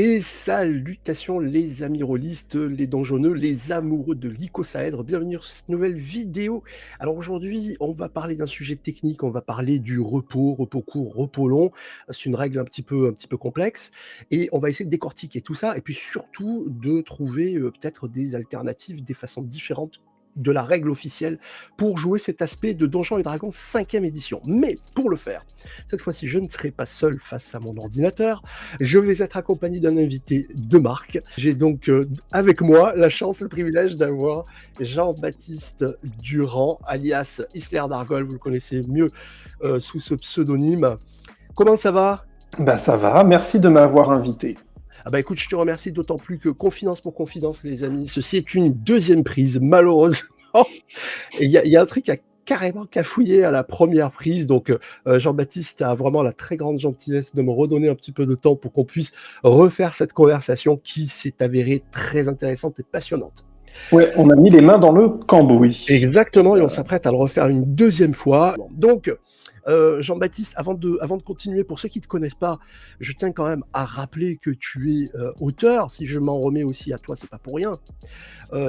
Et salutations les amis rôlistes, les donjonneux, les amoureux de l'icosaèdre, bienvenue sur cette nouvelle vidéo. Alors aujourd'hui, on va parler d'un sujet technique, on va parler du repos, repos court, repos long. C'est une règle un petit peu complexe et on va essayer de décortiquer tout ça et puis surtout de trouver, peut-être des alternatives, des façons différentes de la règle officielle pour jouer cet aspect de Donjons et Dragons 5e édition. Mais pour le faire, cette fois-ci, je ne serai pas seul face à mon ordinateur. Je vais être accompagné d'un invité de marque. J'ai donc avec moi la chance, le privilège d'avoir Jean-Baptiste Durand, alias Isler d'Argol. Vous le connaissez mieux sous ce pseudonyme. Comment ça va? Ben ça va, merci de m'avoir invité. Ah bah écoute, je te remercie d'autant plus que confidence pour confidence, les amis. Ceci est une deuxième prise, malheureusement. Et il y a un truc à carrément cafouillé à la première prise. Donc, Jean-Baptiste a vraiment la très grande gentillesse de me redonner un petit peu de temps pour qu'on puisse refaire cette conversation qui s'est avérée très intéressante et passionnante. Ouais, on a mis les mains dans le cambouis. Exactement, et on s'apprête à le refaire une deuxième fois. Donc, Jean-Baptiste, avant de continuer, pour ceux qui ne te connaissent pas, je tiens quand même à rappeler que tu es auteur. Si je m'en remets aussi à toi, c'est pas pour rien.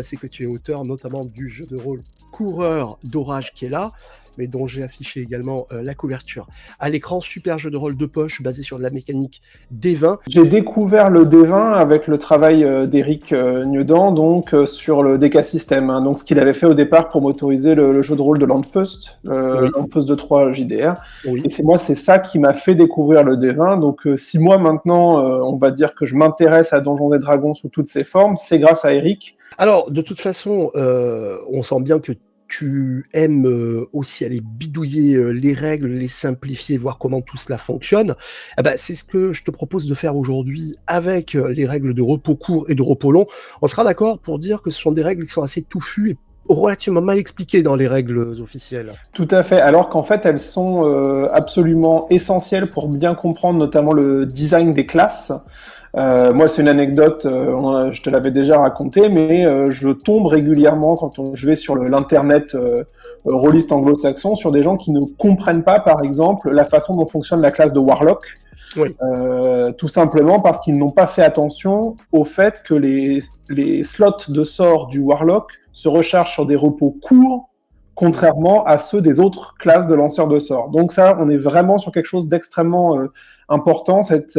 C'est que tu es auteur notamment du jeu de rôle Coureur d'Orage qui est là, mais dont j'ai affiché également la couverture à l'écran. Super jeu de rôle de poche basé sur de la mécanique des vins. J'ai découvert le D20 avec le travail d'Éric Nieudant, donc sur le DK System, hein, donc ce qu'il avait fait au départ pour m'autoriser le jeu de rôle de Landfeust, Oui. Landfeust de 3 JDR. Oui. Et c'est ça qui m'a fait découvrir le D20. Donc 6 mois maintenant, on va dire que je m'intéresse à Donjons et Dragons sous toutes ses formes, c'est grâce à Éric. Alors, de toute façon, on sent bien que tu aimes aussi aller bidouiller les règles, les simplifier, voir comment tout cela fonctionne. Eh ben, c'est ce que je te propose de faire aujourd'hui avec les règles de repos court et de repos long. On sera d'accord pour dire que ce sont des règles qui sont assez touffues et relativement mal expliquées dans les règles officielles. Tout à fait, alors qu'en fait elles sont absolument essentielles pour bien comprendre notamment le design des classes. Moi, c'est une anecdote, je te l'avais déjà raconté, mais je tombe régulièrement quand je vais sur l'internet rôliste anglo-saxon sur des gens qui ne comprennent pas, par exemple, la façon dont fonctionne la classe de Warlock. Oui. Tout simplement parce qu'ils n'ont pas fait attention au fait que les slots de sorts du Warlock se rechargent sur des repos courts, contrairement à ceux des autres classes de lanceurs de sorts. Donc ça, on est vraiment sur quelque chose d'extrêmement important, cette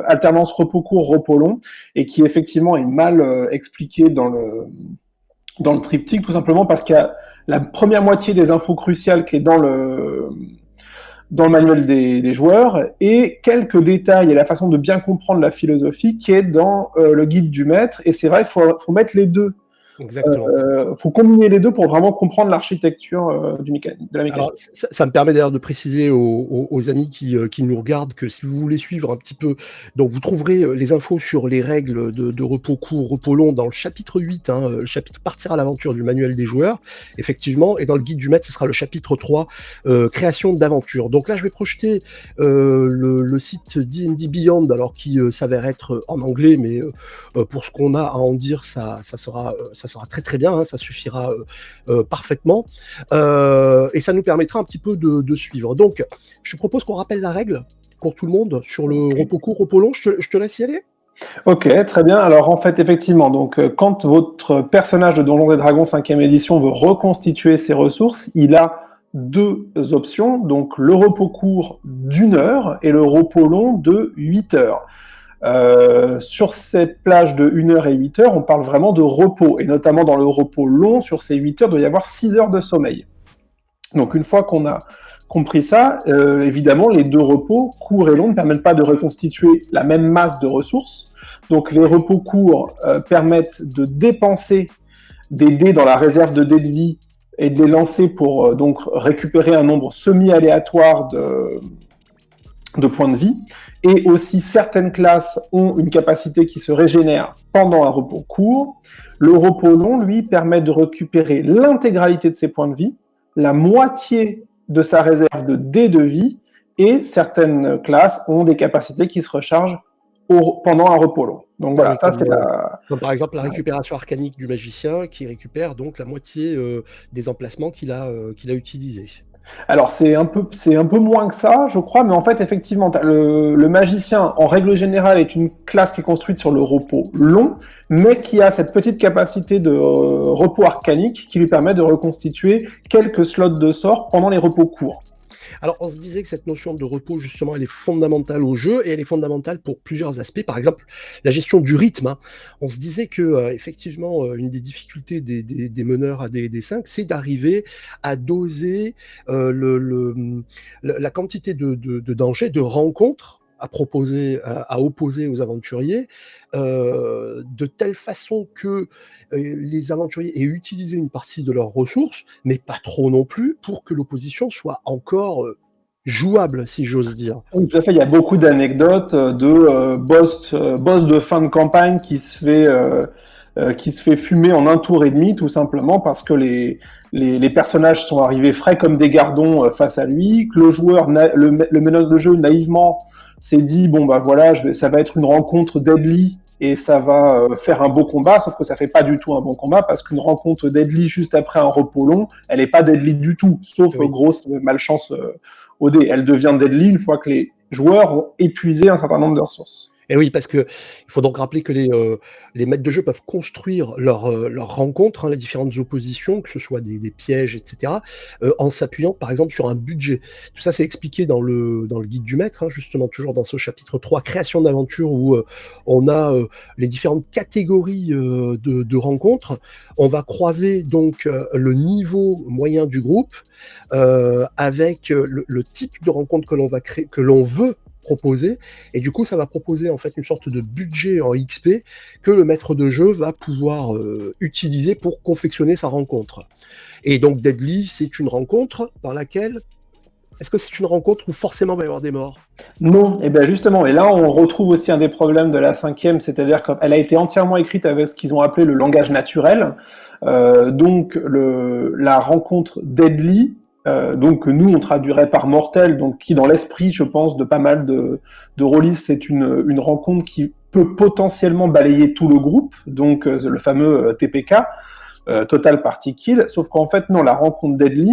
alternance repos court, repos long, et qui effectivement est mal expliquée dans le triptyque, tout simplement parce qu'il y a la première moitié des infos cruciales qui est dans le manuel des joueurs, et quelques détails et la façon de bien comprendre la philosophie qui est dans le guide du maître, et c'est vrai qu'il faut mettre les deux. Exactement. Faut combiner les deux pour vraiment comprendre l'architecture de la mécanique. Alors, ça me permet d'ailleurs de préciser aux amis qui nous regardent que si vous voulez suivre un petit peu, donc vous trouverez les infos sur les règles de repos court, repos long dans le chapitre 8, le chapitre Partir à l'aventure du manuel des joueurs, effectivement, et dans le guide du maître, ce sera le chapitre 3, création d'aventure. Donc là, je vais projeter le site D&D Beyond, alors qui s'avère être en anglais, mais pour ce qu'on a à en dire, ça sera très très bien, ça suffira parfaitement. Et ça nous permettra un petit peu de suivre. Donc, je propose qu'on rappelle la règle pour tout le monde sur le repos court, repos long. Je te laisse y aller. Ok, très bien. Alors en fait, effectivement, donc quand votre personnage de Donjons et Dragons 5e édition veut reconstituer ses ressources, il a deux options, donc le repos court d'1 heure et le repos long de 8 heures. Sur cette plage de 1 heure et 8 heures, on parle vraiment de repos, et notamment dans le repos long, sur ces 8 heures, il doit y avoir 6 heures de sommeil. Donc une fois qu'on a compris ça, évidemment, les deux repos, courts et longs, ne permettent pas de reconstituer la même masse de ressources. Donc les repos courts permettent de dépenser des dés dans la réserve de dés de vie et de les lancer pour donc récupérer un nombre semi-aléatoire de points de vie. Et aussi, certaines classes ont une capacité qui se régénère pendant un repos court. Le repos long, lui, permet de récupérer l'intégralité de ses points de vie, la moitié de sa réserve de dés de vie, et certaines classes ont des capacités qui se rechargent pendant un repos long. Donc voilà, ça c'est comme par exemple la récupération arcanique du magicien qui récupère donc la moitié des emplacements qu'il a utilisés. Alors c'est un peu moins que ça, je crois, mais en fait effectivement, le magicien en règle générale est une classe qui est construite sur le repos long, mais qui a cette petite capacité de repos arcanique qui lui permet de reconstituer quelques slots de sort pendant les repos courts. Alors, on se disait que cette notion de repos, justement, elle est fondamentale au jeu et elle est fondamentale pour plusieurs aspects. Par exemple, la gestion du rythme, hein. On se disait que, effectivement, une des difficultés des meneurs à D&D 5, c'est d'arriver à doser la quantité de dangers, de rencontres à proposer, à opposer aux aventuriers, de telle façon que les aventuriers aient utilisé une partie de leurs ressources, mais pas trop non plus, pour que l'opposition soit encore jouable, si j'ose dire. Oui, tout à fait. Il y a beaucoup d'anecdotes boss de fin de campagne qui se fait fumer en un tour et demi, tout simplement parce que les personnages sont arrivés frais comme des gardons face à lui, que le joueur, le meneur de jeu, naïvement, s'est dit, bon, bah voilà, ça va être une rencontre deadly et ça va faire un beau combat, sauf que ça fait pas du tout un bon combat parce qu'une rencontre deadly juste après un repos long, elle est pas deadly du tout, sauf Oui. grosse malchance au dé. Elle devient deadly une fois que les joueurs ont épuisé un certain nombre de ressources. Et oui, parce que il faut donc rappeler que les maîtres de jeu peuvent construire leurs rencontres, hein, les différentes oppositions, que ce soit des pièges, et cetera, en s'appuyant, par exemple, sur un budget. Tout ça, c'est expliqué dans le guide du maître, hein, justement, toujours dans ce chapitre 3, création d'aventure, où on a les différentes catégories de rencontres. On va croiser donc le niveau moyen du groupe avec le type de rencontre que l'on va créer, que l'on veut proposer, et du coup ça va proposer en fait une sorte de budget en XP que le maître de jeu va pouvoir utiliser pour confectionner sa rencontre. Et donc Deadly, c'est une rencontre dans laquelle, est-ce que c'est une rencontre où forcément il va y avoir des morts? Non, et bien justement, et là on retrouve aussi un des problèmes de la 5e, c'est-à-dire qu'elle a été entièrement écrite avec ce qu'ils ont appelé le langage naturel. Donc la rencontre Deadly, donc que nous on traduirait par mortel, donc qui dans l'esprit, je pense, de pas mal de rôlistes, c'est une rencontre qui peut potentiellement balayer tout le groupe, donc le fameux TPK, Total Party Kill, sauf qu'en fait non, la rencontre Deadly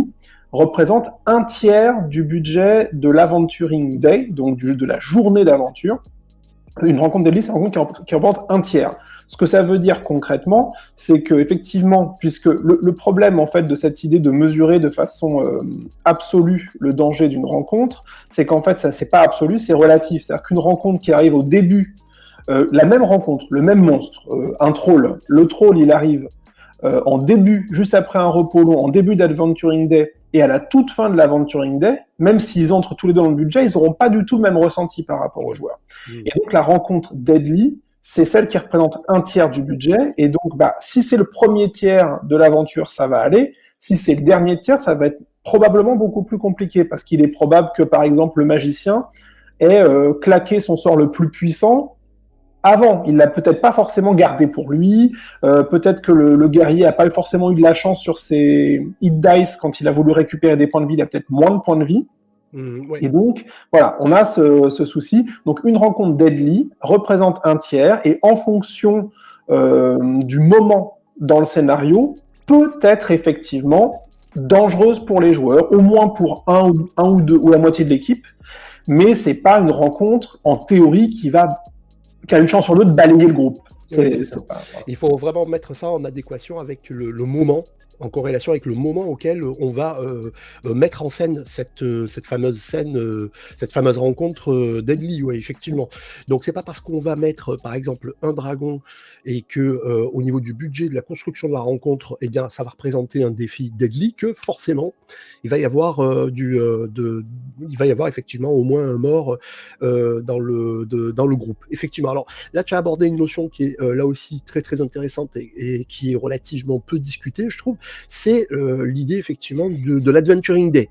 représente un tiers du budget de l'Aventuring Day, donc de la journée d'aventure. Une rencontre Deadly, c'est une rencontre qui représente un tiers. Ce que ça veut dire concrètement, c'est que effectivement, puisque le problème en fait de cette idée de mesurer de façon absolue le danger d'une rencontre, c'est qu'en fait ça c'est pas absolu, c'est relatif. C'est-à-dire qu'une rencontre qui arrive au début, la même rencontre, le même monstre, un troll, le troll il arrive en début, juste après un repos long, en début d'Adventuring Day, et à la toute fin de l'Aventuring Day, même s'ils entrent tous les deux dans le budget, ils n'auront pas du tout le même ressenti par rapport aux joueurs. Et donc la rencontre Deadly, c'est celle qui représente un tiers du budget, et donc si c'est le premier tiers de l'aventure, ça va aller. Si c'est le dernier tiers, ça va être probablement beaucoup plus compliqué, parce qu'il est probable que, par exemple, le magicien ait claqué son sort le plus puissant avant. Il l'a peut-être pas forcément gardé pour lui. Peut-être que le guerrier a pas forcément eu de la chance sur ses hit dice quand il a voulu récupérer des points de vie. Il a peut-être moins de points de vie. Ouais. Et donc, voilà, on a ce souci. Donc, une rencontre Deadly représente un tiers et en fonction du moment dans le scénario, peut être effectivement dangereuse pour les joueurs, au moins pour un ou deux ou la moitié de l'équipe. Mais c'est pas une rencontre en théorie qui a une chance sur deux de balayer le groupe. Oui, c'est ça. Il faut vraiment mettre ça en adéquation avec le moment, en corrélation avec le moment auquel on va mettre en scène cette fameuse rencontre Deadly, ouais, effectivement. Donc c'est pas parce qu'on va mettre par exemple un dragon et que au niveau du budget de la construction de la rencontre, eh bien ça va représenter un défi Deadly que forcément il va y avoir il va y avoir effectivement au moins un mort dans le groupe. Effectivement. Alors là tu as abordé une notion qui est là aussi très très intéressante et qui est relativement peu discutée, je trouve. C'est l'idée effectivement de l'Adventuring Day.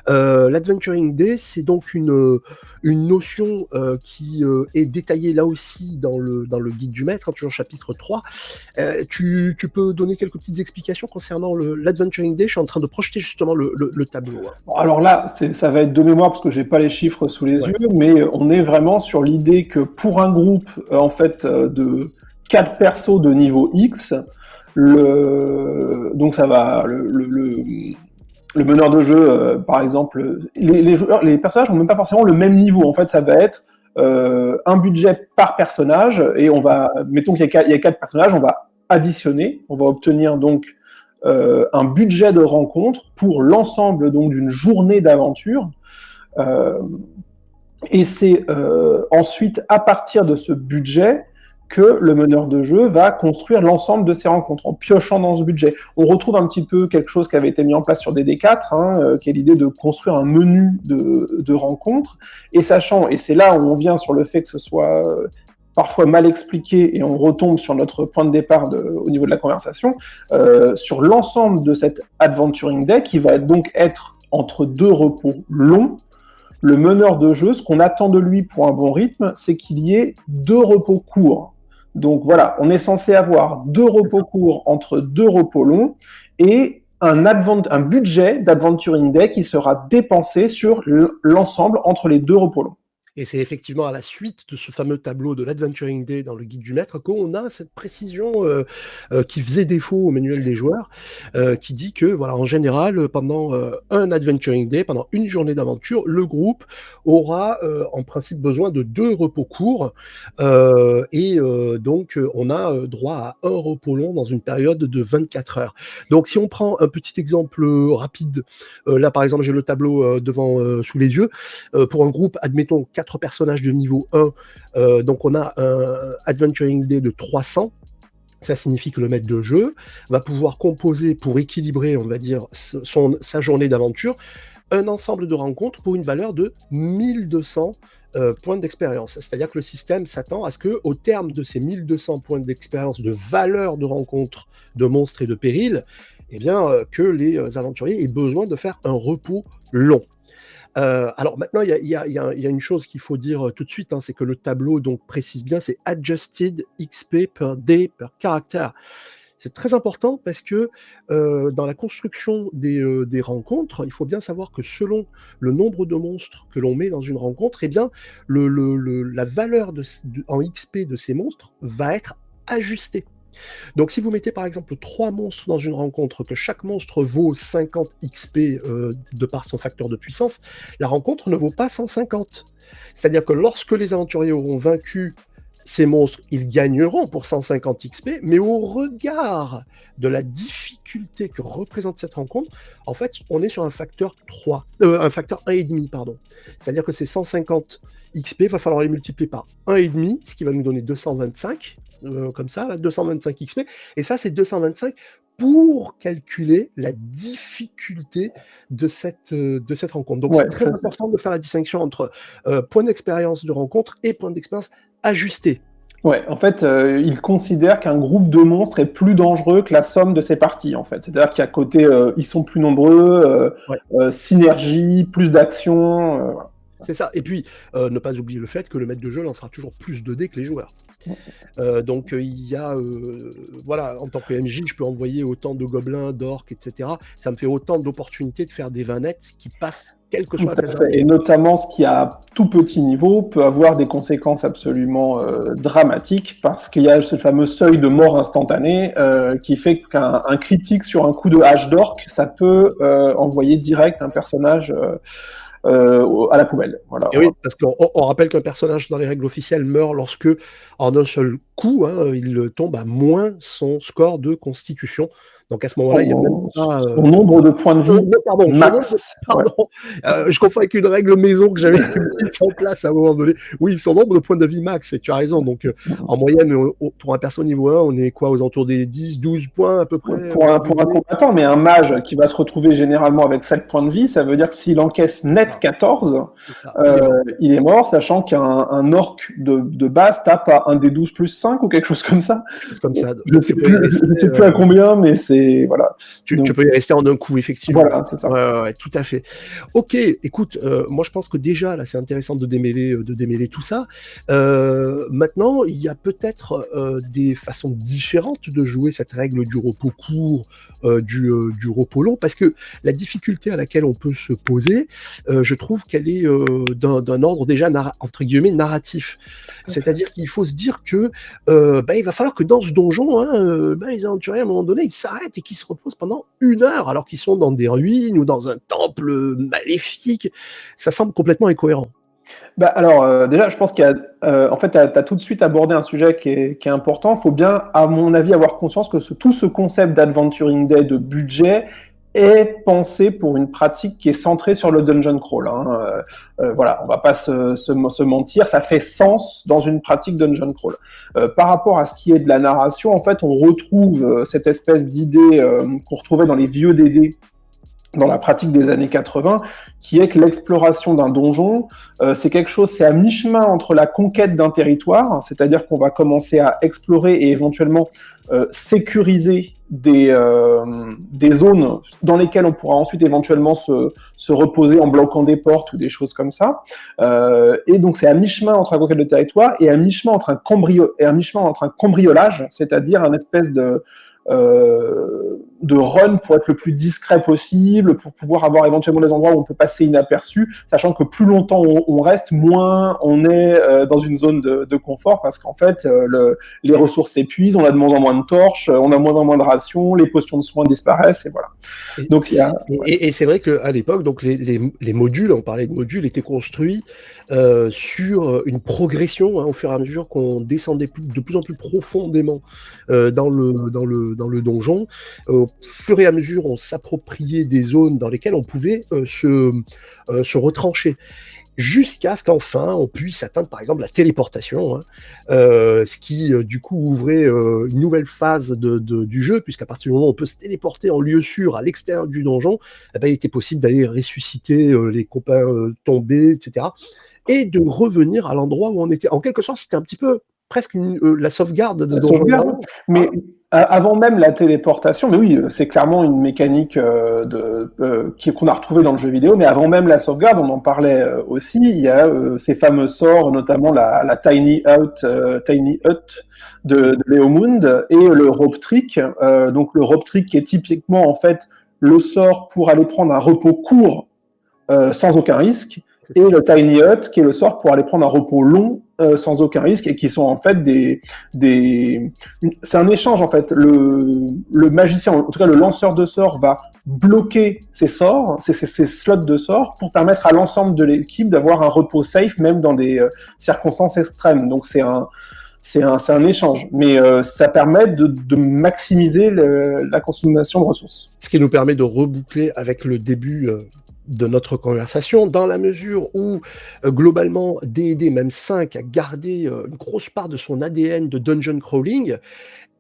L'Adventuring Day, c'est donc une notion qui est détaillée là aussi dans le guide du maître, hein, toujours chapitre 3. Tu peux donner quelques petites explications concernant l'Adventuring Day? Je suis en train de projeter justement le tableau. Hein. Bon, alors là, ça va être de mémoire parce que j'ai pas les chiffres sous les yeux, mais on est vraiment sur l'idée que pour un groupe en fait de 4 persos de niveau X, donc ça va le meneur de jeu, par exemple, les joueurs, les personnages n'ont même pas forcément le même niveau. En fait, ça va être un budget par personnage, et on va, mettons qu'il y a 4 personnages, on va additionner, on va obtenir donc un budget de rencontre pour l'ensemble donc d'une journée d'aventure. Euh, et c'est ensuite à partir de ce budget que le meneur de jeu va construire l'ensemble de ses rencontres en piochant dans ce budget. On retrouve un petit peu quelque chose qui avait été mis en place sur DD4, qui est l'idée de construire un menu de rencontres, et sachant, et c'est là où on vient sur le fait que ce soit parfois mal expliqué, et on retombe sur notre point de départ au niveau de la conversation, sur l'ensemble de cet adventuring day, qui va donc être entre 2 repos longs. Le meneur de jeu, ce qu'on attend de lui pour un bon rythme, c'est qu'il y ait 2 repos courts. Donc voilà, on est censé avoir 2 repos courts entre 2 repos longs, et un budget d'adventuring day qui sera dépensé sur l'ensemble entre les 2 repos longs. Et c'est effectivement à la suite de ce fameux tableau de l'Adventuring Day dans le guide du maître qu'on a cette précision qui faisait défaut au manuel des joueurs, qui dit que, voilà, en général, pendant un Adventuring Day, pendant une journée d'aventure, le groupe aura en principe besoin de 2 repos courts, donc on a droit à un repos long dans une période de 24 heures. Donc si on prend un petit exemple rapide, là par exemple j'ai le tableau devant sous les yeux, pour un groupe, admettons 4 personnages de niveau 1, donc on a un Adventuring Day de 300. Ça signifie que le maître de jeu va pouvoir composer, pour équilibrer, on va dire, sa journée d'aventure, un ensemble de rencontres pour une valeur de 1200 points d'expérience. C'est-à-dire que le système s'attend à ce qu'au terme de ces 1200 points d'expérience de valeur de rencontres de monstres et de périls, eh bien, que les aventuriers aient besoin de faire un repos long. Alors maintenant, il y a une chose qu'il faut dire tout de suite, c'est que le tableau donc précise bien, c'est Adjusted XP per day per character. C'est très important parce que dans la construction des rencontres, il faut bien savoir que selon le nombre de monstres que l'on met dans une rencontre, eh bien, la valeur en XP de ces monstres va être ajustée. Donc si vous mettez par exemple 3 monstres dans une rencontre, que chaque monstre vaut 50 XP de par son facteur de puissance, la rencontre ne vaut pas 150. C'est-à-dire que lorsque les aventuriers auront vaincu ces monstres, ils gagneront pour 150 XP, mais au regard de la difficulté que représente cette rencontre, en fait, on est sur un facteur 3, un facteur 1,5, pardon. C'est-à-dire que ces 150 XP, il va falloir les multiplier par 1,5, ce qui va nous donner 225, comme ça, là, 225 XP, et ça, c'est 225 pour calculer la difficulté de cette rencontre. Donc, c'est très important de faire la distinction entre point d'expérience de rencontre et point d'expérience ajusté. Ouais, en fait, il considère qu'un groupe de monstres est plus dangereux que la somme de ses parties, en fait. C'est-à-dire qu'à côté, ils sont plus nombreux, synergie, plus d'action. Voilà. C'est ça. Et puis, ne pas oublier le fait que le maître de jeu lancera toujours plus de dés que les joueurs. Donc il y a voilà, en tant que MJ, je peux envoyer autant de gobelins, d'orques, etc. Ça me fait autant d'opportunités de faire des 20 nets qui passent quel que soit la phase. Et notamment ce qui à tout petit niveau peut avoir des conséquences absolument dramatiques, parce qu'il y a ce fameux seuil de mort instantanée qui fait qu'un critique sur un coup de hache d'orque, ça peut envoyer direct un personnage à la poubelle. Voilà. Et oui, parce qu'on rappelle qu'un personnage dans les règles officielles meurt lorsque, en un seul coup, il tombe à moins son score de constitution. Donc à ce moment-là, il y a même pas son nombre de points de vie max. Je confonds avec une règle maison que j'avais mise en place à un moment donné. Oui, son nombre de points de vie max, et tu as raison. Donc en moyenne, pour un perso niveau 1, on est quoi, aux alentours des 10, 12 points à peu près pour un combattant, mais un mage qui va se retrouver généralement avec 7 points de vie, ça veut dire que s'il encaisse net 14, il est mort, sachant qu'un orc de base tape à un des 12 plus 5 ou quelque chose comme ça. Comme ça. Je ne sais plus à combien, mais c'est... Voilà. Tu peux y rester en un coup, effectivement. Voilà, c'est ça. Ouais, tout à fait. Ok, écoute, moi je pense que déjà, là, c'est intéressant de démêler tout ça. Maintenant, il y a peut-être des façons différentes de jouer cette règle du repos court, du repos long, parce que la difficulté à laquelle on peut se poser, je trouve qu'elle est d'un ordre déjà, entre guillemets, narratif. C'est-à-dire qu'il faut se dire que il va falloir que dans ce donjon, les aventuriers, à un moment donné, ils s'arrêtent s'arrêtent et qui se reposent pendant 1 heure alors qu'ils sont dans des ruines ou dans un temple maléfique. Ça semble complètement incohérent. Bah, alors, déjà, je pense qu'il y a, en fait, tu as tout de suite abordé un sujet qui est important. Il faut bien, à mon avis, avoir conscience que tout ce concept d'Adventuring Day, de budget, est pensé pour une pratique qui est centrée sur le dungeon crawl. Hein. Voilà, on va pas se mentir, ça fait sens dans une pratique dungeon crawl. Par rapport à ce qui est de la narration, en fait, on retrouve cette espèce d'idée qu'on retrouvait dans les vieux DD, dans la pratique des années 80, qui est que l'exploration d'un donjon, c'est quelque chose, c'est à mi-chemin entre la conquête d'un territoire, c'est-à-dire qu'on va commencer à explorer et éventuellement sécuriser des zones dans lesquelles on pourra ensuite éventuellement se reposer en bloquant des portes ou des choses comme ça. Et donc c'est à mi-chemin entre la conquête de territoire et à mi-chemin entre un cambriolage, c'est-à-dire un espèce de run pour être le plus discret possible, pour pouvoir avoir éventuellement des endroits où on peut passer inaperçu, sachant que plus longtemps on reste, moins on est dans une zone de confort, parce qu'en fait, les ressources s'épuisent, on a de moins en moins de torches, on a de moins en moins de rations, les potions de soins disparaissent, et voilà. Donc, il y a... Et c'est vrai qu'à l'époque, donc les modules, on parlait de modules, étaient construits sur une progression au fur et à mesure qu'on descendait de plus en plus profondément dans le donjon. Au fur et à mesure, on s'appropriait des zones dans lesquelles on pouvait se retrancher. Jusqu'à ce qu'enfin on puisse atteindre par exemple la téléportation, ce qui du coup ouvrait une nouvelle phase du jeu, puisqu'à partir du moment où on peut se téléporter en lieu sûr à l'extérieur du donjon, il était possible d'aller ressusciter les copains tombés, etc. Et de revenir à l'endroit où on était. En quelque sorte, c'était un petit peu presque la sauvegarde de donjon. Mais avant même la téléportation, mais oui, c'est clairement une mécanique qu'on a retrouvée dans le jeu vidéo, mais avant même la sauvegarde, on en parlait aussi, il y a ces fameux sorts, notamment la Tiny Hut de Leomund et le Rope Trick. Donc le Rope Trick qui est typiquement en fait le sort pour aller prendre un repos court sans aucun risque, et le Tiny Hut qui est le sort pour aller prendre un repos long sans aucun risque, et qui sont en fait c'est un échange en fait. Le magicien, en tout cas le lanceur de sorts, va bloquer ses sorts, ses slots de sorts, pour permettre à l'ensemble de l'équipe d'avoir un repos safe, même dans des circonstances extrêmes. Donc c'est un échange, mais ça permet de maximiser la consommation de ressources. Ce qui nous permet de reboucler avec le début de notre conversation, dans la mesure où globalement D&D, même 5, a gardé une grosse part de son ADN de dungeon crawling,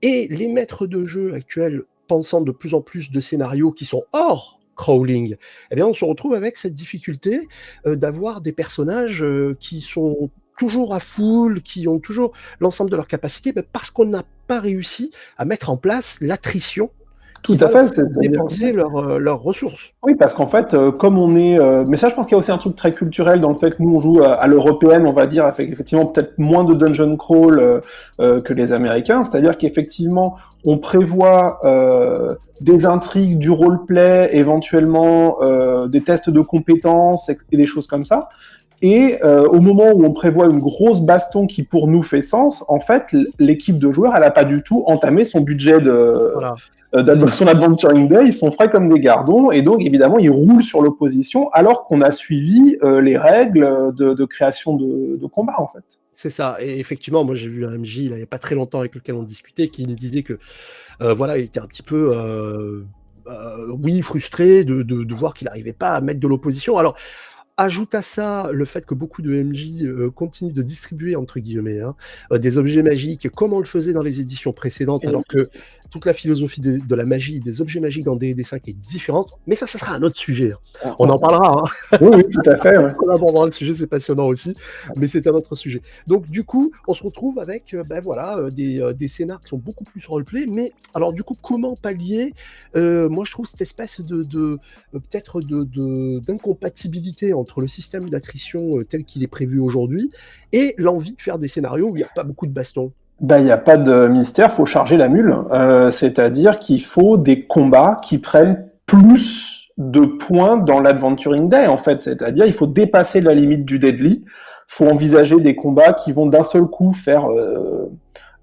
et les maîtres de jeu actuels pensant de plus en plus de scénarios qui sont hors crawling, eh bien on se retrouve avec cette difficulté d'avoir des personnages qui sont toujours à full, qui ont toujours l'ensemble de leurs capacités, parce qu'on n'a pas réussi à mettre en place l'attrition. Tout à fait, c'est dépenser leurs ressources. Oui, parce qu'en fait, comme on est... mais ça, je pense qu'il y a aussi un truc très culturel dans le fait que nous, on joue à l'européenne, on va dire, avec effectivement peut-être moins de dungeon crawl que les Américains. C'est-à-dire qu'effectivement, on prévoit des intrigues, du roleplay, éventuellement des tests de compétences et des choses comme ça. Et au moment où on prévoit une grosse baston qui pour nous fait sens, en fait, l'équipe de joueurs, elle n'a pas du tout entamé son budget son Adventuring Day, ils sont frais comme des gardons, et donc évidemment ils roulent sur l'opposition alors qu'on a suivi les règles de création de combat en fait. C'est ça, et effectivement, moi j'ai vu un MJ il n'y a pas très longtemps avec lequel on discutait, qui me disait que voilà, il était un petit peu frustré de voir qu'il n'arrivait pas à mettre de l'opposition. Alors ajoute à ça le fait que beaucoup de MJ continuent de distribuer, entre guillemets, des objets magiques, comme on le faisait dans les éditions précédentes, alors que toute la philosophie de la magie, des objets magiques dans D&D 5 est différente, mais ça sera un autre sujet. On en parlera. Oui, tout à fait. Ouais. On abordera le sujet, c'est passionnant aussi, mais c'est un autre sujet. Donc du coup, on se retrouve avec des scénars qui sont beaucoup plus roleplay, mais alors du coup, comment pallier moi je trouve cette espèce peut-être d'incompatibilité entre le système d'attrition tel qu'il est prévu aujourd'hui et l'envie de faire des scénarios où il n'y a pas beaucoup de bastons. Il n'y a pas de mystère, il faut charger la mule. C'est-à-dire qu'il faut des combats qui prennent plus de points dans l'Adventuring Day, en fait. C'est-à-dire il faut dépasser la limite du deadly. Il faut envisager des combats qui vont d'un seul coup faire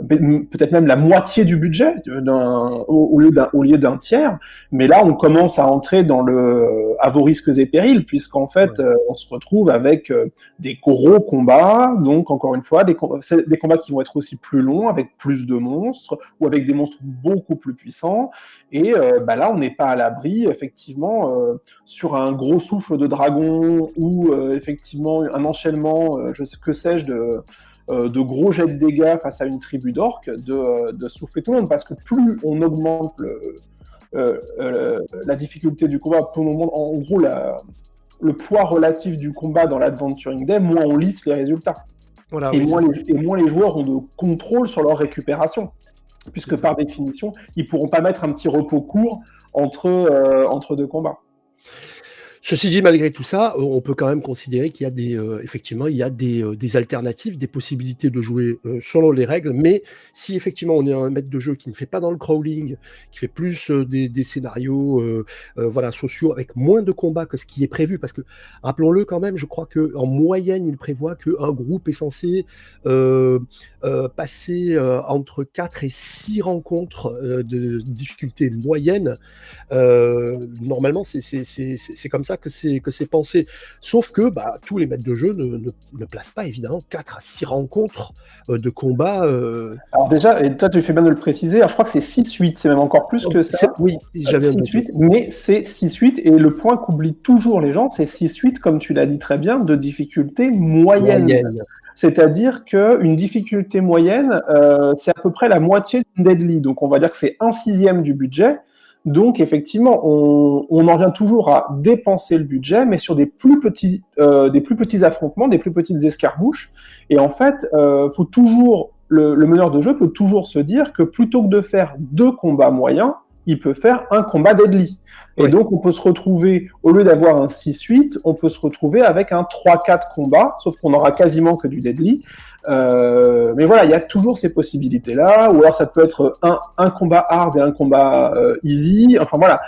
peut-être même la moitié du budget au lieu d'un tiers. Mais là, on commence à entrer dans à vos risques et périls, puisqu'en fait, Ouais. on se retrouve avec des gros combats. Donc, encore une fois, des combats qui vont être aussi plus longs, avec plus de monstres, ou avec des monstres beaucoup plus puissants. Et là, on n'est pas à l'abri, effectivement, sur un gros souffle de dragon ou effectivement un enchaînement, que sais-je, de gros jets de dégâts face à une tribu d'orques, de souffler tout le monde, parce que plus on augmente la difficulté du combat, plus on augmente, en gros, le poids relatif du combat dans l'Adventuring Day, moins on lisse les résultats. Voilà, Et oui, c'est ça. moins les joueurs ont de contrôle sur leur récupération, C'est puisque ça. par définition, ils ne pourront pas mettre un petit repos court entre deux combats. Ceci dit, malgré tout ça, on peut quand même considérer qu'il y a effectivement, il y a des alternatives, des possibilités de jouer, selon les règles. Mais si effectivement on est un maître de jeu qui ne fait pas dans le crawling, qui fait plus, des scénarios, voilà, sociaux avec moins de combats que ce qui est prévu, parce que rappelons-le quand même, je crois qu'en moyenne, il prévoit qu'un groupe est censé, heu passer, entre 4 et 6 rencontres, de difficulté moyenne. Normalement, c'est comme ça que c'est pensé. Sauf que, bah, tous les maîtres de jeu ne placent pas évidemment 4 à 6 rencontres, de combat, Alors déjà, et toi tu fais bien de le préciser, alors je crois que c'est 6-8, c'est même encore plus que ça. oui, j'avais un doute, oui. 6-8, mais c'est 6-8, et le point qu'oublient toujours les gens, c'est 6-8, comme tu l'as dit très bien, de difficulté moyenne. Moyenne. C'est-à-dire qu'une difficulté moyenne, c'est à peu près la moitié d'une deadly. Donc on va dire que c'est 1/6 du budget. Donc effectivement, on en revient toujours à dépenser le budget, mais sur des plus petits affrontements, des plus petites escarmouches. Et en fait, faut toujours le meneur de jeu peut toujours se dire que plutôt que de faire 2 combats moyens, il peut faire un combat deadly. Et Ouais. donc, on peut se retrouver, au lieu d'avoir un 6-8, on peut se retrouver avec un 3-4 combat, sauf qu'on aura quasiment que du deadly. Mais voilà, il y a toujours ces possibilités-là, ou alors ça peut être un combat hard et un combat easy. Enfin voilà,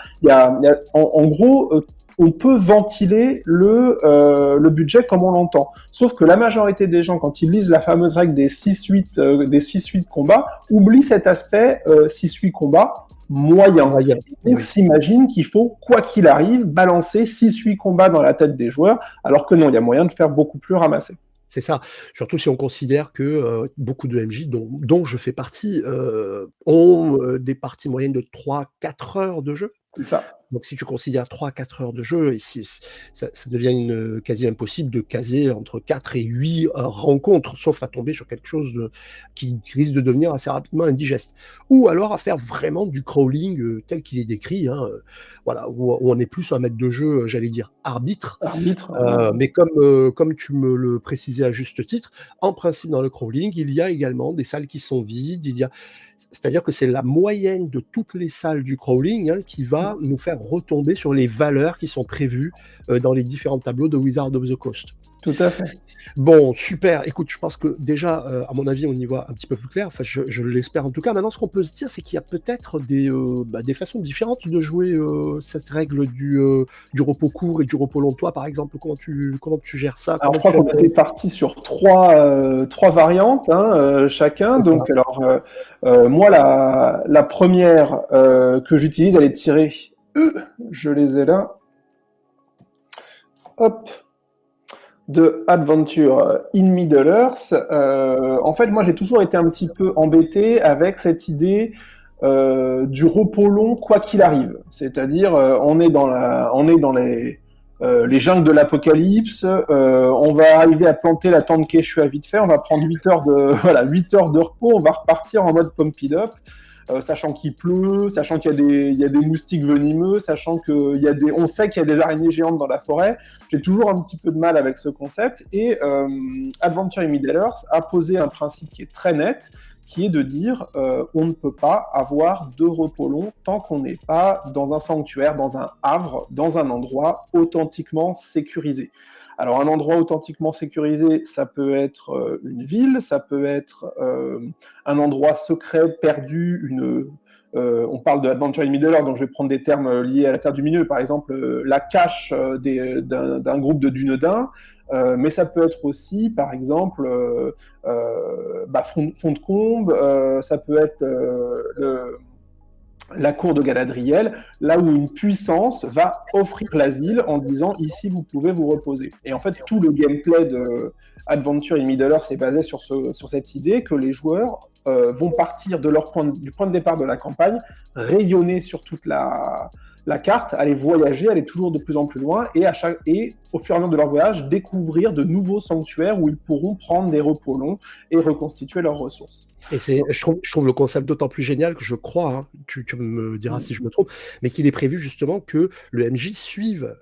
en gros, on peut ventiler le budget comme on l'entend. Sauf que la majorité des gens, quand ils lisent la fameuse règle des 6-8 combats, oublient cet aspect 6-8 combats moyen. Moyenne, Donc oui. s'imagine qu'il faut, quoi qu'il arrive, balancer 6-8 combats dans la tête des joueurs, alors que non, il y a moyen de faire beaucoup plus ramasser. C'est ça. Surtout si on considère que, beaucoup de MJ dont je fais partie, ont, des parties moyennes de 3-4 heures de jeu. C'est ça. Donc si tu considères 3-4 heures de jeu, et si ça devient quasi impossible de caser entre 4 et 8 rencontres, sauf à tomber sur quelque chose qui risque de devenir assez rapidement indigeste. Ou alors à faire vraiment du crawling, tel qu'il est décrit, hein, voilà, où on est plus un maître de jeu, j'allais dire arbitre. Arbitre. Mais comme tu me le précisais à juste titre, en principe dans le crawling, il y a également des salles qui sont vides, c'est-à-dire que c'est la moyenne de toutes les salles du crawling, hein, qui va nous faire retomber sur les valeurs qui sont prévues, dans les différents tableaux de Wizard of the Coast. Tout à fait. Bon, super. Écoute, je pense que déjà, à mon avis, on y voit un petit peu plus clair. Enfin, je l'espère en tout cas. Maintenant, ce qu'on peut se dire, c'est qu'il y a peut-être des façons différentes de jouer, cette règle du repos court et du repos long. Toi, par exemple, comment tu gères ça? Alors, Comment je crois tu qu'on était parti sur trois variantes, hein, chacun. C'est ça. Donc, alors, moi, la première que j'utilise, elle est tirée. Je les ai là. Hop. De Adventure in Middle-earth. En fait, moi, j'ai toujours été un petit peu embêté avec cette idée du repos long, quoi qu'il arrive. C'est-à-dire, on est dans les jungles de l'apocalypse, on va arriver à planter la tente Quechua vite fait, on va prendre 8 heures voilà, 8 heures de repos, on va repartir en mode pump it up. Sachant qu'il pleut, sachant qu'il y a des moustiques venimeux, sachant on sait qu'il y a des araignées géantes dans la forêt. J'ai toujours un petit peu de mal avec ce concept. Et Adventure in Middle-earth a posé un principe qui est très net, qui est de dire on ne peut pas avoir de repos long tant qu'on n'est pas dans un sanctuaire, dans un havre, dans un endroit authentiquement sécurisé. Alors un endroit authentiquement sécurisé, ça peut être une ville, ça peut être un endroit secret, perdu, on parle de Adventure in Middle-earth, donc je vais prendre des termes liés à la Terre du Milieu, par exemple la cache d'un groupe de Dunedain, mais ça peut être aussi, par exemple, Fond de Combe, ça peut être la cour de Galadriel, là où une puissance va offrir l'asile en disant ici vous pouvez vous reposer. Et en fait, tout le gameplay de Adventure in Middle-earth est basé sur cette idée que les joueurs vont partir de du point de départ de la campagne, rayonner sur toute la carte, aller voyager, aller toujours de plus en plus loin, et au fur et à mesure de leur voyage, découvrir de nouveaux sanctuaires où ils pourront prendre des repos longs et reconstituer leurs ressources. Et je trouve le concept d'autant plus génial que je crois, hein, tu me diras si je me trompe, mais qu'il est prévu justement que le MJ suive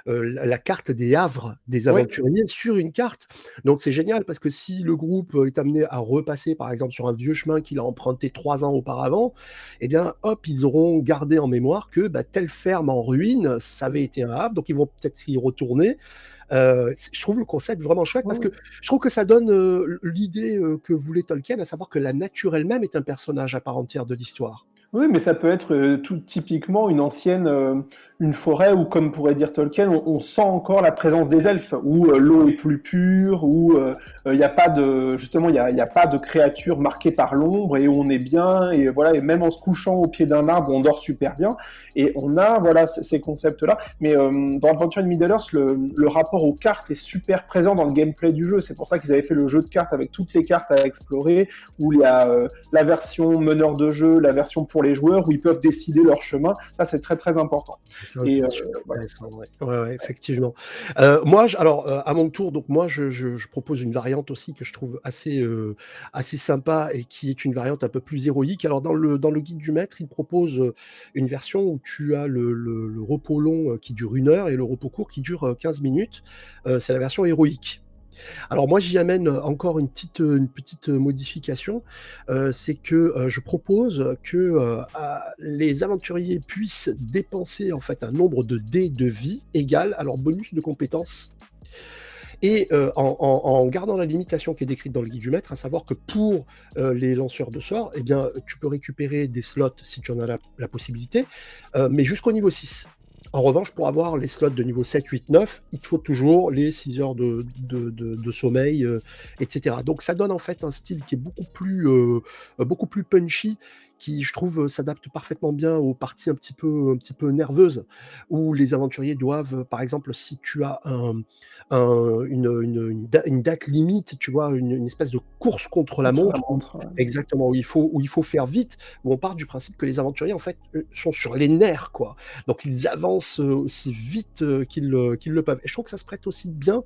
la carte des havres des aventuriers sur une carte. Donc c'est génial parce que si le groupe est amené à repasser par exemple sur un vieux chemin qu'il a emprunté 3 ans auparavant, eh bien hop, ils auront gardé en mémoire que telle ferme en ruine, ça avait été un havre, donc ils vont peut-être y retourner. Je trouve le concept vraiment chouette parce que je trouve que ça donne l'idée que voulait Tolkien, à savoir que la nature elle-même est un personnage à part entière de l'histoire. Oui, mais ça peut être tout typiquement une forêt où, comme pourrait dire Tolkien, on sent encore la présence des elfes, où l'eau est plus pure, où il n'y a pas de, justement, il y a pas de créatures marquées par l'ombre, et où on est bien, et voilà, et même en se couchant au pied d'un arbre, on dort super bien, et on a, voilà, ces concepts-là. Mais dans Adventure in Middle-earth, le rapport aux cartes est super présent dans le gameplay du jeu. C'est pour ça qu'ils avaient fait le jeu de cartes avec toutes les cartes à explorer, où il y a la version meneur de jeu, la version pour les joueurs, où ils peuvent décider leur chemin. Ça, c'est très, très important. Et ouais, effectivement. Moi, à mon tour, donc moi, je propose une variante aussi que je trouve assez sympa et qui est une variante un peu plus héroïque. Alors, dans le guide du maître, il propose une version où tu as le repos long qui dure 1 heure et le repos court qui dure 15 minutes. C'est la version héroïque. Alors moi, j'y amène encore une petite modification, c'est que je propose que les aventuriers puissent dépenser en fait un nombre de dés de vie égal à leur bonus de compétences. Et en gardant la limitation qui est décrite dans le guide du maître, à savoir que pour les lanceurs de sorts, eh bien, tu peux récupérer des slots si tu en as la possibilité, mais jusqu'au niveau 6. En revanche, pour avoir les slots de niveau 7, 8, 9, il te faut toujours les 6 heures de sommeil, etc. Donc ça donne en fait un style qui est beaucoup plus punchy, qui, je trouve, s'adapte parfaitement bien aux parties un petit peu nerveuses, où les aventuriers doivent, par exemple, si tu as une date limite, tu vois, une espèce de course contre la montre, exactement, où il faut faire vite, où on part du principe que les aventuriers, en fait, sont sur les nerfs, quoi. Donc ils avancent aussi vite qu'ils le peuvent. Et je trouve que ça se prête aussi bien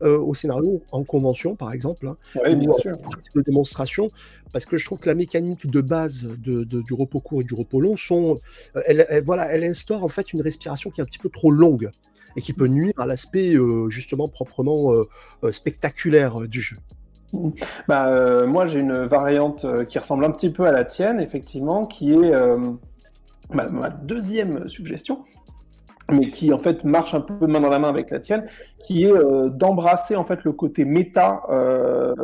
au scénario en convention, par exemple, hein, ou en partie de démonstration, parce que je trouve que la mécanique de base du repos court et du repos long elle instaure en fait une respiration qui est un petit peu trop longue et qui peut nuire à l'aspect justement proprement spectaculaire du jeu. Moi, j'ai une variante qui ressemble un petit peu à la tienne, effectivement, qui est ma deuxième suggestion, mais qui en fait marche un peu main dans la main avec la tienne, qui est d'embrasser en fait le côté méta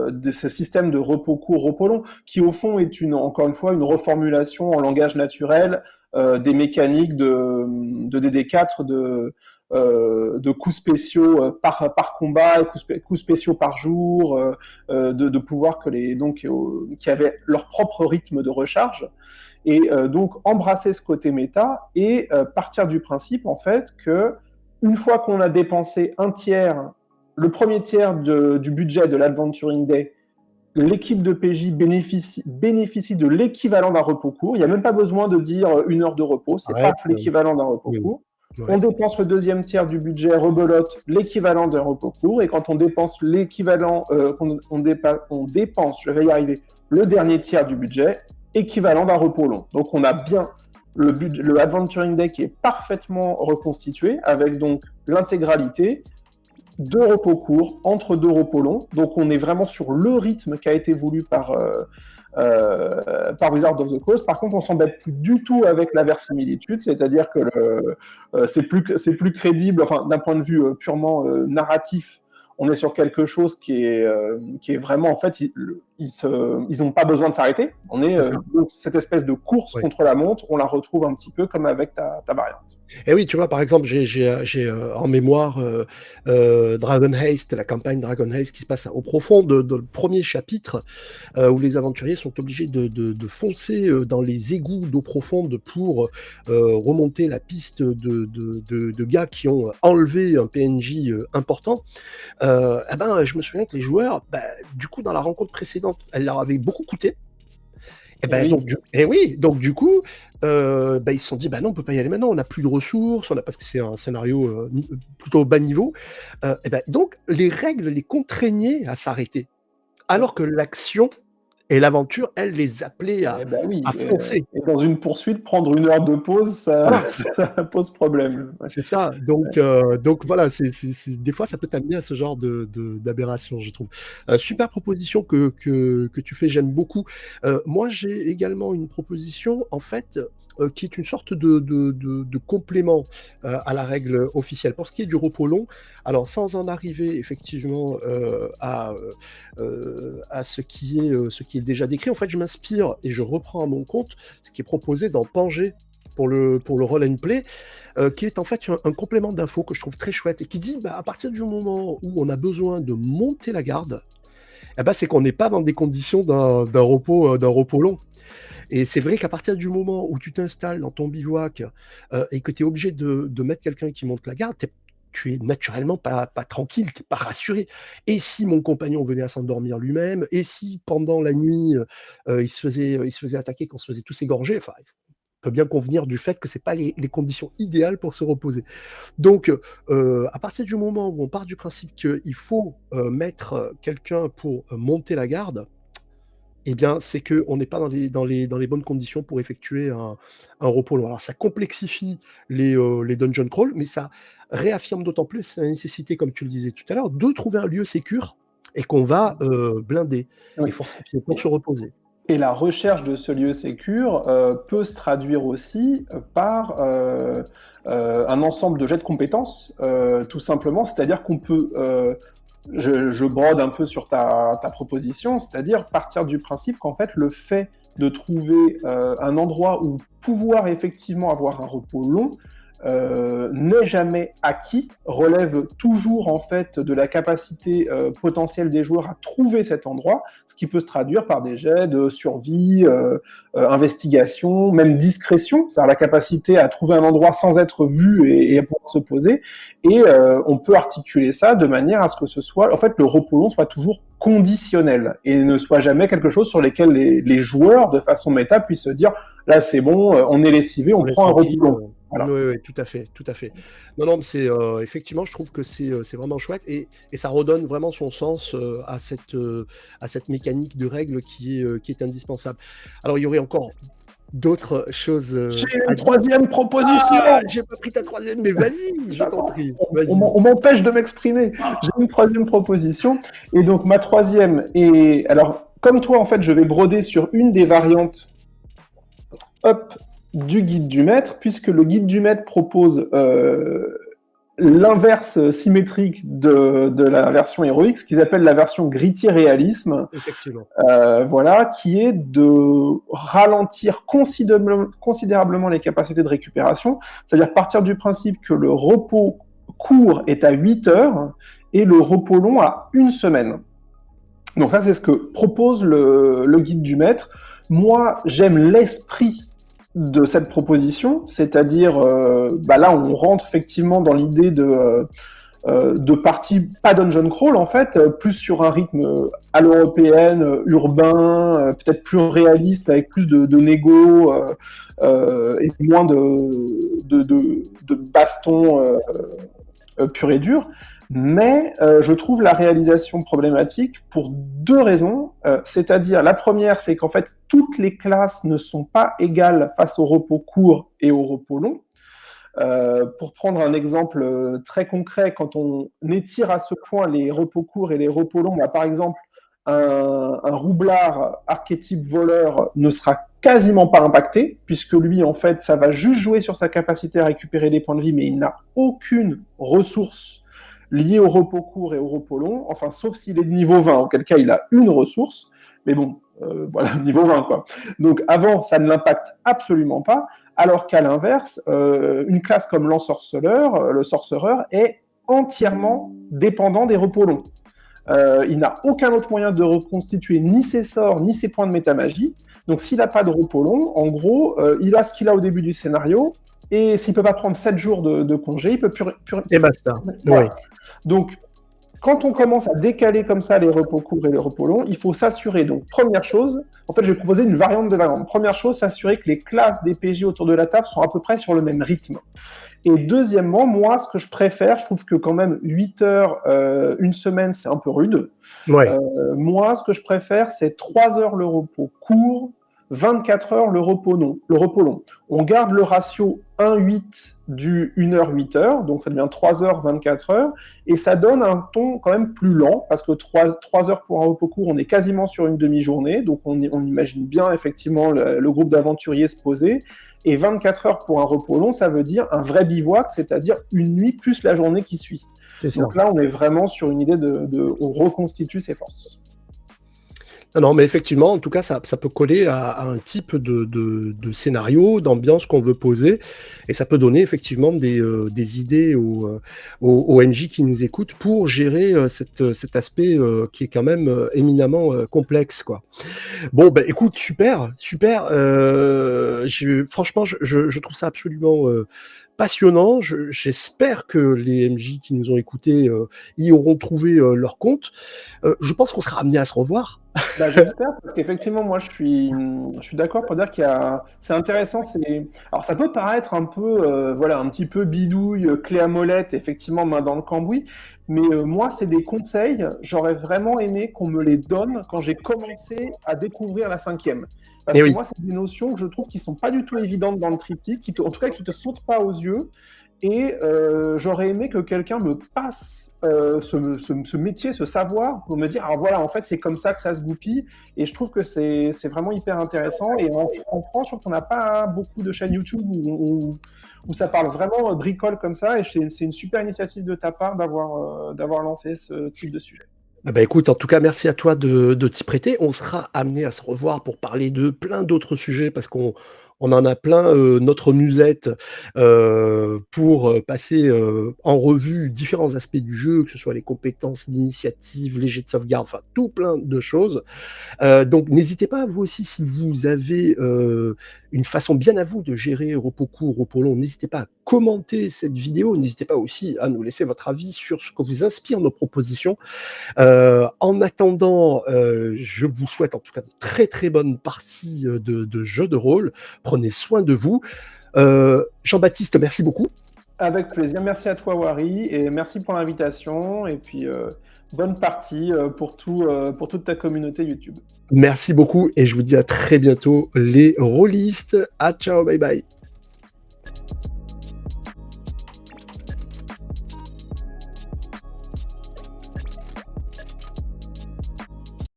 de ce système de repos court, repos long, qui au fond est encore une fois une reformulation en langage naturel des mécaniques de DD4 de coups spéciaux par combat, coups spéciaux par jour, de pouvoir qui avaient leur propre rythme de recharge. Et donc embrasser ce côté méta et partir du principe en fait que une fois qu'on a dépensé le premier tiers du budget de l'Adventuring Day, l'équipe de PJ bénéficie de l'équivalent d'un repos court. Il n'y a même pas besoin de dire 1 heure de repos, c'est pas l'équivalent d'un repos court. Ouais. On dépense le deuxième tiers du budget, rebelote l'équivalent d'un repos court, et quand on dépense l'équivalent, on dépense, je vais y arriver, le dernier tiers du budget, équivalent d'un repos long. Donc on a bien le Adventuring Day qui est parfaitement reconstitué, avec donc l'intégralité, 2 repos courts entre 2 repos longs. Donc on est vraiment sur le rythme qui a été voulu par Wizards of the Coast. Par contre, on s'embête plus du tout avec la versimilitude, c'est-à-dire que c'est plus crédible, enfin d'un point de vue purement narratif, on est sur quelque chose qui est vraiment en fait ils n'ont pas besoin de s'arrêter. On est donc cette espèce de course contre la montre, on la retrouve un petit peu comme avec ta variante. Et oui, tu vois, par exemple, j'ai en mémoire Dragon Heist, la campagne Dragon Heist qui se passe au profond de le premier chapitre, où les aventuriers sont obligés de foncer dans les égouts d'eau profonde pour remonter la piste de gars qui ont enlevé un PNJ important. Eh ben, je me souviens que les joueurs, bah, du coup, dans la rencontre précédente, elle leur avait beaucoup coûté. Et ben, donc du coup, bah, ils se sont dit, bah non, on peut pas y aller maintenant, on n'a plus de ressources, parce que c'est un scénario plutôt bas niveau. Et ben, donc les règles les contraignaient à s'arrêter, alors que l'action et l'aventure, elle les appelait à foncer. Et dans une poursuite, prendre 1 heure de pause, ça pose problème. Ouais. C'est ça. Donc voilà, des fois, ça peut t'amener à ce genre d'aberration, je trouve. Super proposition que tu fais, j'aime beaucoup. Moi, j'ai également une proposition, en fait, qui est une sorte de complément à la règle officielle. Pour ce qui est du repos long, alors sans en arriver effectivement à ce qui est déjà décrit, en fait, je m'inspire et je reprends à mon compte ce qui est proposé dans Pangée pour le roll and play, qui est en fait un complément d'info que je trouve très chouette et qui dit, bah, à partir du moment où on a besoin de monter la garde, eh ben, c'est qu'on n'est pas dans des conditions d'un repos long. Et c'est vrai qu'à partir du moment où tu t'installes dans ton bivouac et que tu es obligé de mettre quelqu'un qui monte la garde, tu es naturellement pas tranquille, tu n'es pas rassuré. Et si mon compagnon venait à s'endormir lui-même, et si pendant la nuit, il se faisait attaquer, qu'on se faisait tous égorger, enfin, on peut bien convenir du fait que c'est pas les conditions idéales pour se reposer. Donc, à partir du moment où on part du principe qu'il faut mettre quelqu'un pour monter la garde, eh bien, c'est qu'on n'est pas dans les bonnes conditions pour effectuer un repos long. Alors ça complexifie les dungeon crawl, mais ça réaffirme d'autant plus la nécessité, comme tu le disais tout à l'heure, de trouver un lieu sécure et qu'on va blinder et fortifier pour se reposer. Et la recherche de ce lieu sécure peut se traduire aussi par un ensemble de jets de compétences, tout simplement. C'est-à-dire qu'on peut, je brode un peu sur ta proposition, c'est-à-dire partir du principe qu'en fait, le fait de trouver un endroit où pouvoir effectivement avoir un repos long n'est jamais acquis, relève toujours en fait de la capacité potentielle des joueurs à trouver cet endroit, ce qui peut se traduire par des jets de survie, investigation, même discrétion, c'est-à-dire la capacité à trouver un endroit sans être vu et à pouvoir se poser, et on peut articuler ça de manière à ce que ce soit, en fait, le repos long soit toujours conditionnel et ne soit jamais quelque chose sur lequel les joueurs, de façon méta, puissent se dire là c'est bon, on est lessivé, on prend un repos long. Voilà. Oui, tout à fait, tout à fait. Non, c'est effectivement, je trouve que c'est vraiment chouette et ça redonne vraiment son sens à cette mécanique de règles qui est indispensable. Alors, il y aurait encore d'autres choses. J'ai une troisième proposition. J'ai pas pris ta troisième, mais vas-y, je t'en prie. On m'empêche de m'exprimer. J'ai une troisième proposition et donc ma troisième est alors comme toi en fait, je vais broder sur une des variantes. Du guide du maître, puisque le guide du maître propose l'inverse symétrique de la version héroïque, ce qu'ils appellent la version gritty réalisme, voilà, qui est de ralentir considérablement les capacités de récupération, c'est-à-dire partir du principe que le repos court est à 8 heures et le repos long à 1 semaine. Donc ça, c'est ce que propose le guide du maître. Moi, j'aime l'esprit de cette proposition, c'est-à-dire, là, on rentre effectivement dans l'idée de partie pas dungeon crawl en fait, plus sur un rythme à l'européenne, urbain, peut-être plus réaliste avec plus de négo et moins de baston pur et dur. Mais je trouve la réalisation problématique pour 2 raisons. C'est-à-dire, la première, c'est qu'en fait, toutes les classes ne sont pas égales face au repos court et au repos long. Pour prendre un exemple très concret, quand on étire à ce point les repos courts et les repos longs, par exemple, un roublard archétype voleur ne sera quasiment pas impacté, puisque lui, en fait, ça va juste jouer sur sa capacité à récupérer des points de vie, mais il n'a aucune ressource lié au repos court et au repos long, enfin, sauf s'il est de niveau 20, auquel cas il a une ressource, mais bon, voilà, niveau 20, quoi. Donc avant, ça ne l'impacte absolument pas, alors qu'à l'inverse, une classe comme l'ensorceleur, le sorcereur, est entièrement dépendant des repos longs. Il n'a aucun autre moyen de reconstituer ni ses sorts, ni ses points de métamagie. Donc s'il n'a pas de repos long, en gros, il a ce qu'il a au début du scénario, et s'il ne peut pas prendre 7 jours de congé, il peut Et basta. Oui. voilà. Donc, quand on commence à décaler comme ça les repos courts et les repos longs, il faut s'assurer. Donc, première chose, en fait, je vais proposer une variante de variante. Première chose, s'assurer que les classes des PJ autour de la table sont à peu près sur le même rythme. Et deuxièmement, moi, ce que je préfère, je trouve que quand même 8 heures, une semaine, c'est un peu rude. Ouais. Moi, ce que je préfère, c'est 3 heures le repos court, 24 heures le repos long. On garde le ratio 1,8 du 1 heure, 8 heures, donc ça devient 3 heures, 24 heures, et ça donne un ton quand même plus lent, parce que 3 heures pour un repos court, on est quasiment sur une demi-journée, donc on imagine bien effectivement le groupe d'aventuriers se poser, et 24 heures pour un repos long, ça veut dire un vrai bivouac, c'est-à-dire une nuit plus la journée qui suit. C'est ça. Donc là, on est vraiment sur une idée on reconstitue ses forces. Non, mais effectivement, en tout cas, ça peut coller à un type de scénario, d'ambiance qu'on veut poser, et ça peut donner effectivement des idées aux MJ qui nous écoutent pour gérer cet aspect qui est quand même éminemment complexe, quoi. Bon, bah, écoute, super, super. Franchement, je trouve ça absolument passionnant. J'espère que les MJ qui nous ont écoutés y auront trouvé leur compte. Je pense qu'on sera amené à se revoir. Bah, j'espère, parce qu'effectivement, moi, je suis d'accord pour dire c'est intéressant. Alors, ça peut paraître un peu, voilà, un petit peu bidouille, clé à molette, effectivement, main dans le cambouis. Mais moi, c'est des conseils. J'aurais vraiment aimé qu'on me les donne quand j'ai commencé à découvrir la cinquième. Parce Et que oui. moi, c'est des notions que je trouve qui sont pas du tout évidentes dans le triptyque, en tout cas, qui te sautent pas aux yeux. Et j'aurais aimé que quelqu'un me passe ce métier, ce savoir, pour me dire, alors voilà, en fait, c'est comme ça que ça se goupille. Et je trouve que c'est vraiment hyper intéressant. Et en France, je trouve qu'on n'a pas beaucoup de chaînes YouTube où ça parle vraiment bricole comme ça. Et c'est une super initiative de ta part d'avoir lancé ce type de sujet. Ah bah, écoute, en tout cas, merci à toi de t'y prêter. On sera amené à se revoir pour parler de plein d'autres sujets parce qu'on en a plein, notre musette, pour, passer, en revue différents aspects du jeu, que ce soit les compétences, l'initiative, les jets de sauvegarde, enfin tout plein de choses. Donc n'hésitez pas, vous aussi, si vous avez, une façon bien à vous de gérer repos court, repos long, n'hésitez pas à commenter cette vidéo. N'hésitez pas aussi à nous laisser votre avis sur ce que vous inspirent nos propositions. En attendant, je vous souhaite en tout cas de très, très bonnes parties, de jeux de rôle. Prenez soin de vous. Jean-Baptiste, merci beaucoup. Avec plaisir. Merci à toi, Wari, et merci pour l'invitation. Et puis, bonne partie pour toute ta communauté YouTube. Merci beaucoup et je vous dis à très bientôt les rôlistes. À ciao, bye bye.